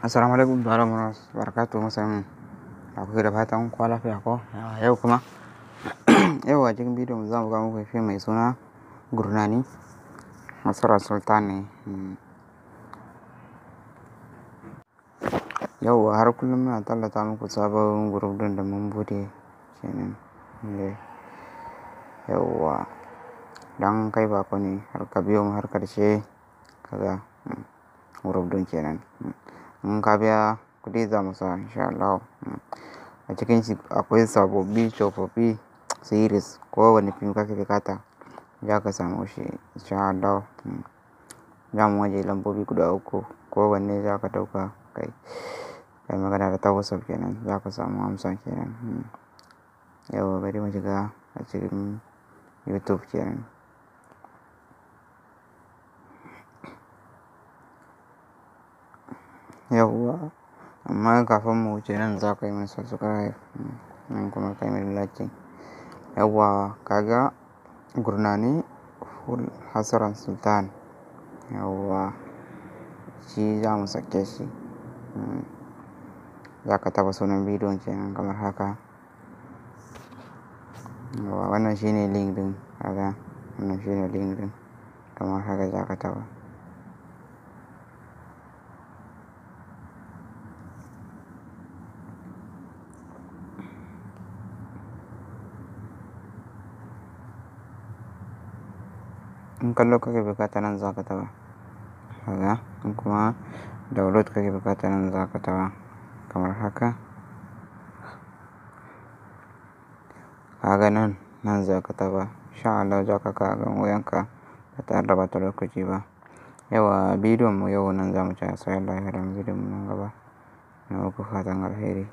Assalamu alaikum warahmatullahi wabarakatuh. Musamman kuke da fatan kwa lafiya ko yau kuma yau a cikin bidiyon za mu ga muku fim mai suna Gurnani Nasarar Sultan ne. Yau har kullum muna tallata muku sabon group din da mun bude kenan. Yauwa dan kai bako ne har ka biyo mu har karshe kaga group din kenan. In ka biya kuɗi za mu sa insha Allah. A cikin shi akwai sababbi tsofaffi series ko wani fim kake bukata za ka samu shi insha Allah. Za mu ajiye lambobi guda uku ko wanne za ka ɗauka kai magana da ta WhatsApp kenan za ka samu amsa kenan. Yauwa bari mu shiga a cikin YouTube kenan. Yauwa amma kafin mu wuce nan za ka yi min subscribe nan kuma ka yi min like. Yauwa kaga Gurnani Nasarar Sultan. Yauwa shi za mu sake shi. Za ka taɓa sunan bidiyon kenan kamar haka. Yauwa wannan shine link din kaga wannan shine link din kamar haka za ka taɓa. In kallo kake bukata nan za ka taɓa kaga in kuma download kake bukata nan za ka taɓa kamar haka. Kaga nan za ka taɓa insha Allah za ka kaga wayanka ba tare da ɓata lokaci ba. Yauwa bidiyon mu yau nan za mu tsaya sai Allah ya haɗa mu bidiyon mu nan gaba. Na muku fatan alheri.